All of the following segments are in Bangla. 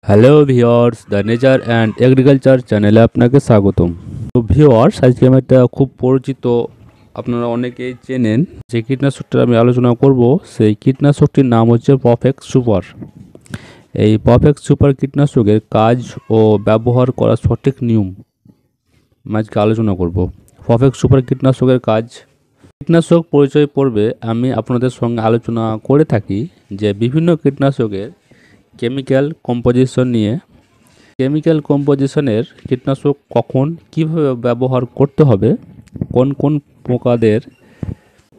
Hello viewers, the nature and agriculture চ্যানেলে আপনাকে স্বাগতম। তো ভিওয়ার্স, আজকে আমি একটা খুব পরিচিত, আপনারা অনেকেই চেনেন, যে কীটনাশকটা আমি আলোচনা করব, সেই কীটনাশকটির নাম হচ্ছে পারফেক্ট সুপার। এই পারফেক্ট সুপার কীটনাশকের কাজ ও ব্যবহার করার সঠিক নিয়ম আমি আজকে আলোচনা করব। পারফেক্ট সুপার কীটনাশকের কাজ। কীটনাশক পরিচয় পর্বে আমি আপনাদের সঙ্গে আলোচনা করে থাকি যে বিভিন্ন কীটনাশকের কেমিক্যাল কম্পোজিশন নিয়ে। কেমিক্যাল কম্পোজিশনের কীটনাশক কখন কিভাবে ব্যবহার করতে হবে, কোন কোন পোকাদের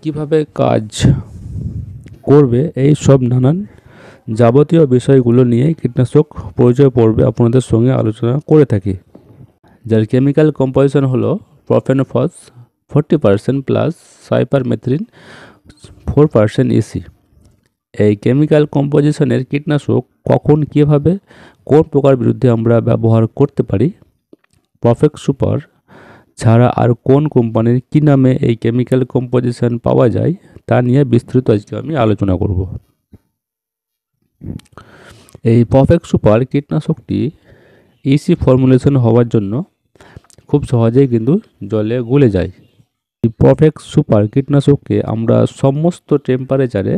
কিভাবে কাজ করবে, এই সব নানান যাবতীয় বিষয়গুলো নিয়ে কীটনাশক পরিচয় পর্বে আপনাদের সঙ্গে আলোচনা করে থাকি। যার কেমিক্যাল কম্পোজিশন হলো প্রফেনোফস 40% প্লাস সাইপারমেথ্রিন 4% ইসি। এই কেমিক্যাল কম্পোজিশনের কীটনাশক কখন কিভাবে কোন পোকার বিরুদ্ধে আমরা ব্যবহার করতে পারি, পারফেক্ট সুপার ছাড়া আর কোন কোম্পানির কী নামে এই কেমিক্যাল কম্পোজিশন পাওয়া যায়, তা নিয়ে বিস্তৃত আজকে আমি আলোচনা করব। এই পারফেক্ট সুপার কীটনাশকটি ইসি ফর্মুলেশন হওয়ার জন্য খুব সহজেই কিন্তু জলে গলে যায়। এই পারফেক্ট সুপার কীটনাশককে আমরা সমস্ত টেম্পারেচারে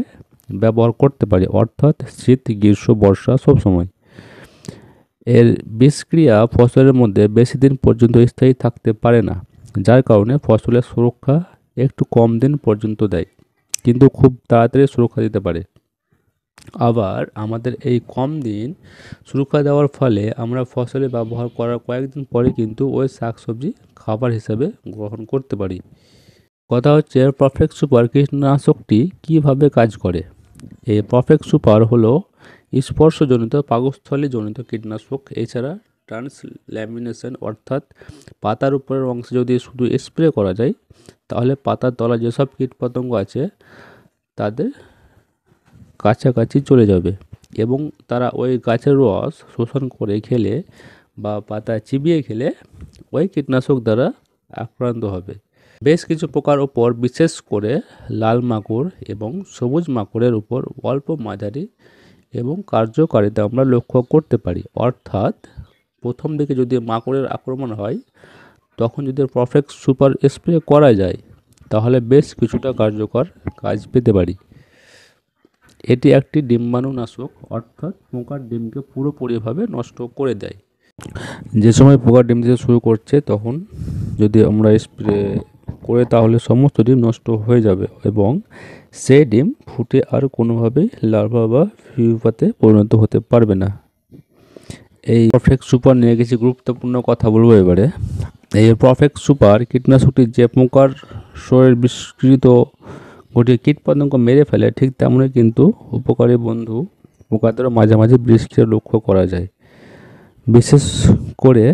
ব্যবহার করতে পারি, অর্থাৎ শীত, গ্রীষ্ম, বর্ষা, সব সময়। এর বিষক্রিয়া ফসলের মধ্যে বেশি দিন পর্যন্ত স্থায়ী থাকতে পারে না, যার কারণে ফসলের সুরক্ষা একটু কম দিন পর্যন্ত দেয়, কিন্তু খুব তাড়াতাড়ি সুরক্ষা দিতে পারে। আবার আমাদের এই কম দিন সুরক্ষা দেওয়ার ফলে আমরা ফসলে ব্যবহার করার কয়েকদিন পরে কিন্তু ওই শাকসবজি খাবার হিসেবে গ্রহণ করতে পারি। কথা হচ্ছে পারফেক্ট সুপার কীটনাশকটি কীভাবে কাজ করে। এই পারফেক্ট সুপার হলো স্পর্শজনিত পাকস্থলীজনিত কীটনাশক। এছাড়া ট্রান্সল্যামিনেশন, অর্থাৎ পাতার উপরের অংশে যদি শুধু স্প্রে করা যায়, তাহলে পাতার তলায় যেসব কীটপতঙ্গ আছে তাদের কাছাকাছি চলে যাবে এবং তারা ওই গাছের রস শোষণ করে খেলে বা পাতা চিবিয়ে খেলে ওই কীটনাশক দ্বারা আক্রান্ত হবে। বেশ কিছু পোকার ওপর, বিশেষ করে লাল মাকড় এবং সবুজ মাকড়ের উপর অল্প মাঝারি এবং কার্যকারিতা আমরা লক্ষ্য করতে পারি। অর্থাৎ প্রথম দিকে যদি মাকড়ের আক্রমণ হয়, তখন যদি পারফেক্ট সুপার স্প্রে করা যায়, তাহলে বেশ কিছুটা কার্যকর কাজ পেতে পারি। এটি একটি ডিম্বাণুনাশক, অর্থাৎ পোকার ডিমকে পুরোপুরিভাবে নষ্ট করে দেয়। যে সময় পোকার ডিম দিতে শুরু করছে, তখন যদি আমরা স্প্রে করে, তাহলে সমস্ত ডিম নষ্ট হয়ে যাবে এবং সেই ডিম ফুটে আর কোনোভাবেই লার্ভা বা পিউপাতে পরিণত হতে পারবে না। এই পারফেক্ট সুপার নিয়ে কিছু গুরুত্বপূর্ণ কথা বলবো এবারে। এই পারফেক্ট সুপার কীটনাশকটি যে পোকার শরীর বিস্কৃত ঘটিয়ে কীটপতঙ্গ মেরে ফেলে, ঠিক তেমনই কিন্তু উপকারী বন্ধু পোকাদেরও মাঝে মাঝে বিষক্রিয়া লক্ষ্য করা যায়। বিশেষ করে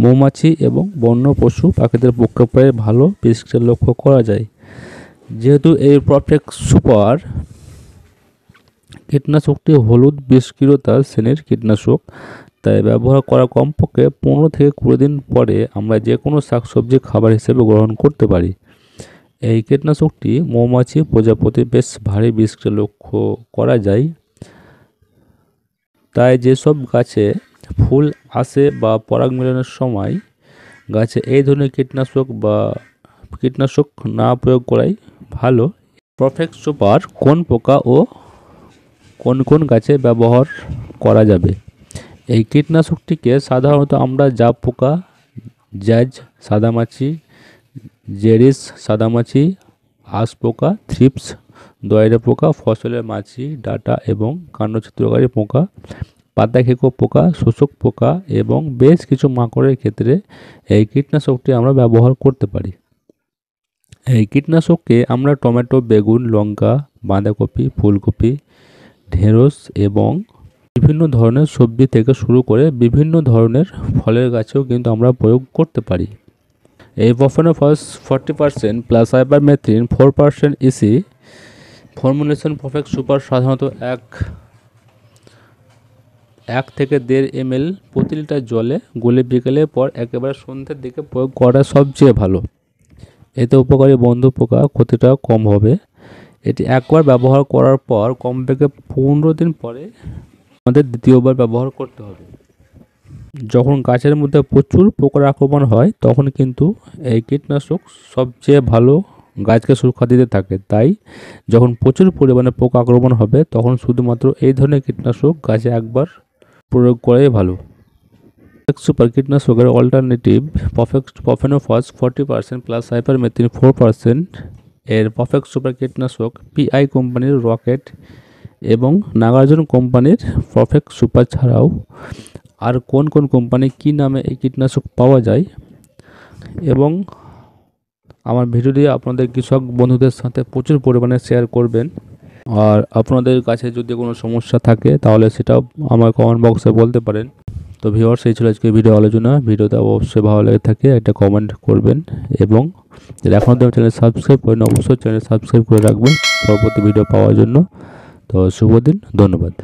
মৌমাছি এবং বন্য পশু পাখিদের পক্ষে প্রায় ভালো বিষক্রিয়া লক্ষ্য করা যায়। যেহেতু এই পারফেক্ট সুপার কীটনাশকটি হলুদ বিষক্রিয়তা শ্রেণীর কীটনাশক, তাই ব্যবহার করার কমপক্ষে 15 থেকে 20 দিন পরে আমরা যে কোনো শাকসবজি খাবার হিসেবে গ্রহণ করতে পারি। এই কীটনাশকটি মৌমাছি প্রজাপতি বেশ ভারী বিষক্রিয়া লক্ষ্য করা যায়। তাই যেসব গাছে ফুল আসে বা পরাগ মিলনের সময় গাছে এই ধরনের কীটনাশক না প্রয়োগ করাই ভালো। পারফেক্ট সুপার কোন পোকা ও কোন কোন গাছে ব্যবহার করা যাবে। এই কীটনাশকটিকে সাধারণত আমরা জাব পোকা, জ্যাজ সাদামাছি, জেরিস সাদামাছি, আঁশ পোকা, থ্রিপস, দয়রা পোকা, ফসলের মাছি, ডাঁটা এবং কাণ্ডছিদ্রকারী পোকা, পাতা খেকো পোকা, শোষক পোকা এবং বেশ কিছু মাকড়ের ক্ষেত্রে এই কীটনাশকটি আমরা ব্যবহার করতে পারি। এই কীটনাশককে আমরা টমেটো, বেগুন, লঙ্কা, বাঁধাকপি, ফুলকপি, ঢেঁড়স এবং বিভিন্ন ধরনের সবজি থেকে শুরু করে বিভিন্ন ধরনের ফলের গাছেও কিন্তু আমরা প্রয়োগ করতে পারি। এই প্রফেনোফস 40% plus cypermethrin 4% EC formulation perfect super সাধারণত 1 থেকে 1.5 ml প্রতি লিটার জলে গুলে বিকেলের পর একেবারে সন্ধ্যের দিকে প্রয়োগ করা সবচেয়ে ভালো। এতে উপকারী বন্ধু পোকা ক্ষতিটা কম হবে। এটি একবার ব্যবহার করার পর কমপক্ষে 15 দিন পরে আমাদের দ্বিতীয়বার ব্যবহার করতে হবে। যখন গাছের মধ্যে প্রচুর পোকার আক্রমণ হয় তখন কিন্তু এই কীটনাশক সবচেয়ে ভালো গাছকে সুরক্ষা দিতে থাকে। তাই যখন প্রচুর পরিমাণে পোকা আক্রমণ হবে তখন শুধুমাত্র এই ধরনের কীটনাশক গাছে একবার প্রয়োগ করাই ভালো। সুপার কীটনাশকের অল্টারনেটিভ প্রফেনোফস 40% প্লাস সাইপারমেথ্রিন 4%, এর পারফেক্ট সুপার কীটনাশক পিআই কোম্পানির রকেট এবং নাগার্জুন কোম্পানির পারফেক্ট সুপার ছাড়াও আর কোন কোন কোম্পানি কী নামে এই কীটনাশক পাওয়া যায় এবং আমার ভিডিওটি আপনাদের কৃষক বন্ধুদের সাথে প্রচুর পরিমাণে শেয়ার করবেন। আর আপনাদের কাছে যদি কোনো সমস্যা থাকে তাহলে সেটাও আমার কমেন্ট বক্সে বলতে পারেন। তো ভিউয়ার্স, এই ছিল আজকে ভিডিও আলোচনা। ভিডিওতে অবশ্যই ভালো লেগে থাকে একটা কমেন্ট করবেন এবং এখনও যদি চ্যানেল সাবস্ক্রাইব করেন অবশ্যই চ্যানেল সাবস্ক্রাইব করে রাখবেন পরবর্তী ভিডিও পাওয়ার জন্য। তো শুভ দিন, ধন্যবাদ।